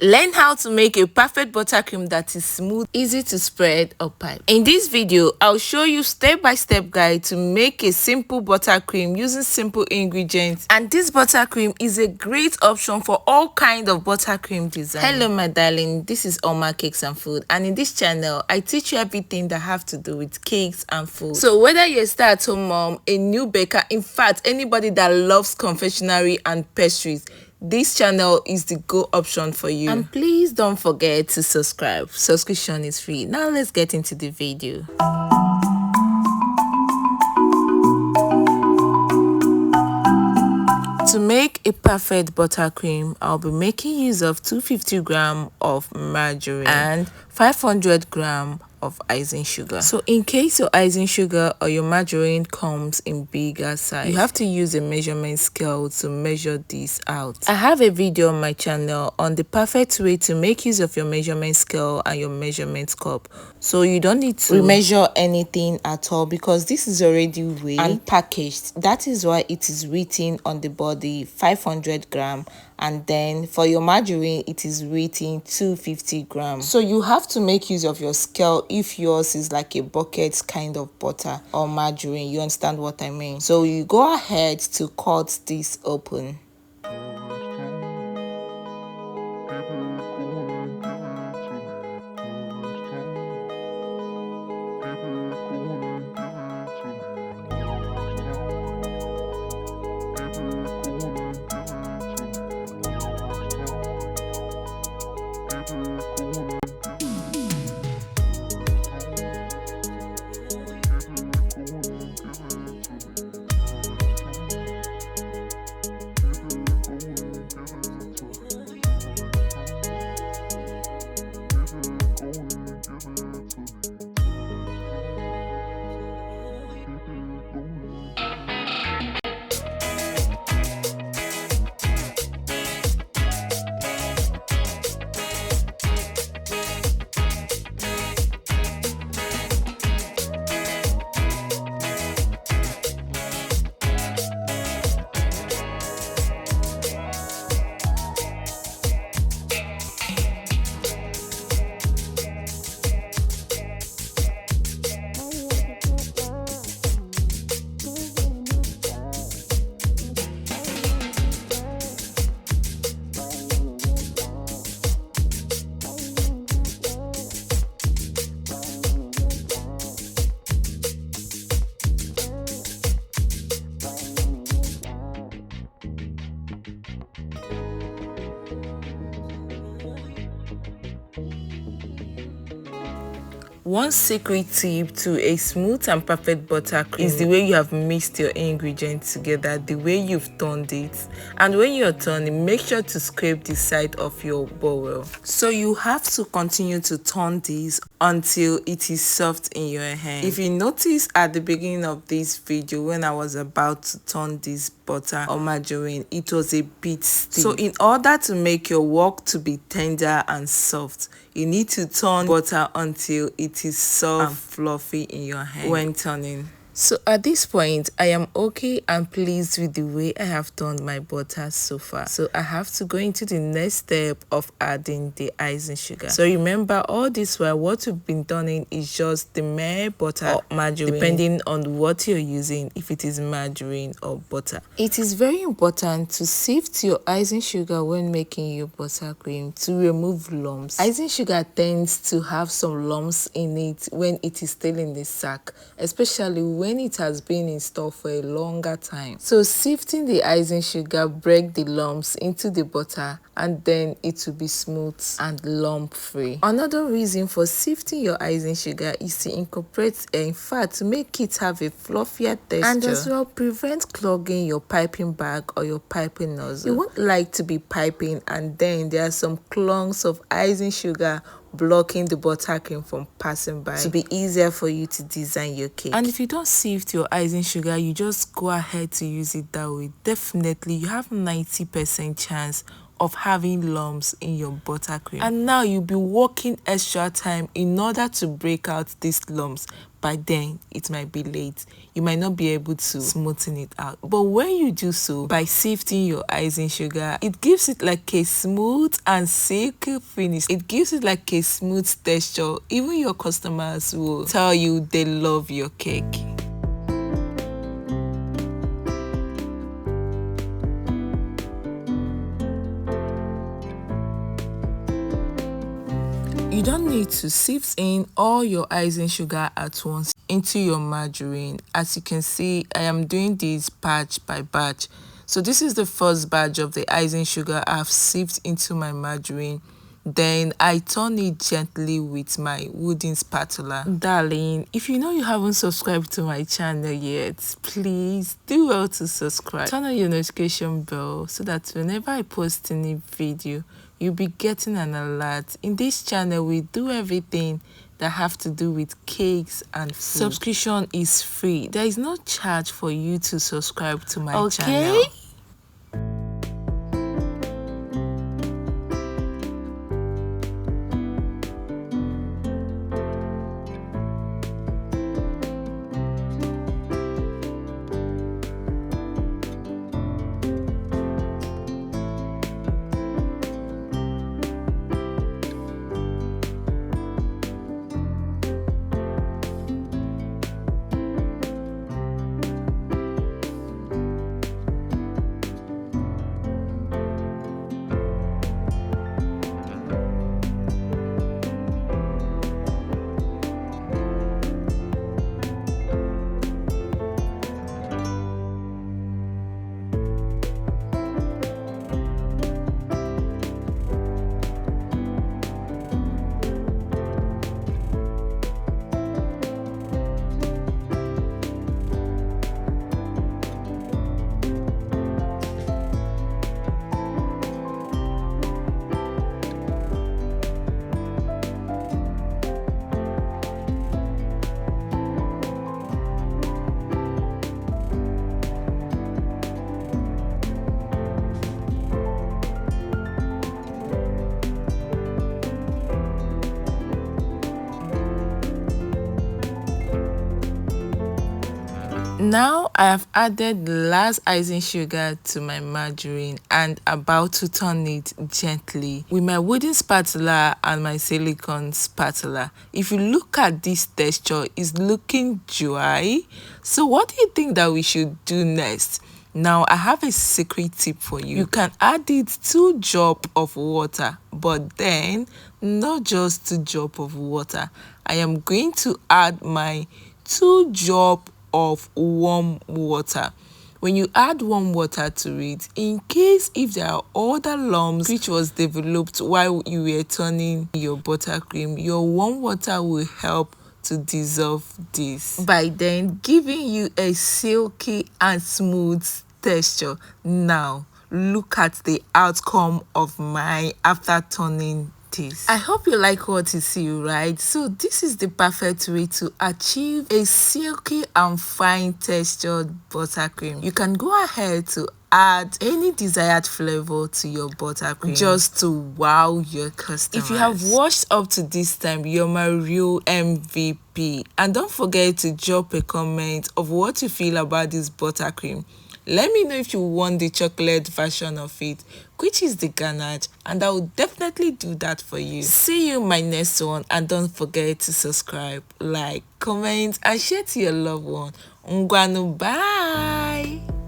Learn how to make a perfect buttercream that is smooth, easy to spread or pipe. In this video, I'll show you step-by-step guide to make a simple buttercream using simple ingredients. And this buttercream is a great option for all kinds of buttercream design. Hello my darling, this is Oma Cakes and Food, and in this channel, I teach you everything that have to do with cakes and food. So whether you're a stay-at-home mom, a new baker, in fact, anybody that loves confectionery and pastries, this channel is the go option for you. And please don't forget to subscribe. Subscription is free. Now let's get into the video. To make a perfect buttercream, I'll be making use of 250 grams of margarine and 500 grams of icing sugar. So in case your icing sugar or your margarine comes in bigger size, you have to use a measurement scale to measure this out. I have a video on my channel on the perfect way to make use of your measurement scale and your measurement cup, so you don't need to measure anything at all because this is already weighed and packaged. That is why it is written on the body 500 grams, and then for your margarine it is written 250 grams. So you have to make use of your scale if yours is like a bucket kind of butter or margarine. You understand what I mean? So you go ahead to cut this open. One secret tip to a smooth and perfect buttercream is the way you have mixed your ingredients together, the way you've turned it. And when you're turning, make sure to scrape the side of your bowl. So you have to continue to turn this until it is soft in your hand. If you notice at the beginning of this video, when I was about to turn this butter or margarine, it was a bit stiff. So in order to make your work to be tender and soft, you need to turn butter until it is soft and fluffy in your hand when turning. So at this point, I am okay and pleased with the way I have turned my butter so far. So I have to go into the next step of adding the icing sugar. So remember, all this while what we've been turning is just the mere butter or margarine, depending on what you're using, if it is margarine or butter. It is very important to sift your icing sugar when making your buttercream to remove lumps. Icing sugar tends to have some lumps in it when it is still in the sack, especially when it has been in store for a longer time. So sifting the icing sugar break the lumps into the butter, and then it will be smooth and lump free. Another reason for sifting your icing sugar is to incorporate fat to make it have a fluffier texture, and as well prevent clogging your piping bag or your piping nozzle. You won't like to be piping and then there are some clumps of icing sugar blocking the buttercream from passing by. To be easier for you to design your cake. And if you don't sift your icing sugar, you just go ahead to use it that way, definitely you have 90% chance of having lumps in your buttercream, and now you'll be working extra time in order to break out these lumps. By then it might be late. You might not be able to smoothen it out, but when you do so by sifting your icing sugar, it gives it like a smooth and silky finish. It gives it like a smooth texture. Even your customers will tell you they love your cake. You don't need to sift in all your icing sugar at once into your margarine. As you can see, I am doing this batch by batch. So this is the first batch of the icing sugar I've sifted into my margarine. Then I turn it gently with my wooden spatula. Darling, if you know you haven't subscribed to my channel yet, please do well to subscribe. Turn on your notification bell so that whenever I post any video, you'll be getting an alert. In this channel, we do everything that have to do with cakes and food. Subscription is free. There is no charge for you to subscribe to my channel. Now I have added the last icing sugar to my margarine and about to turn it gently with my wooden spatula and my silicone spatula. If you look at this texture, it's looking dry. So what do you think that we should do next? Now I have a secret tip for you. You can add it 2 drops of water, but then not just 2 drops of water. I am going to add my 2 drops of warm water. When you add warm water to it, in case if there are other lumps which was developed while you were turning your buttercream, your warm water will help to dissolve this, by then giving you a silky and smooth texture. Now look at the outcome of mine after turning this. I hope you like what you see, right? So this is the perfect way to achieve a silky and fine textured buttercream. You can go ahead to add any desired flavor to your buttercream just to wow your customers. If you have watched up to this time, you're my real MVP. And don't forget to drop a comment of what you feel about this buttercream. Let me know if you want the chocolate version of it, which is the ganache, and I will definitely do that for you. See you in my next one, and don't forget to subscribe, like, comment, and share to your loved one. Ngwanu, bye!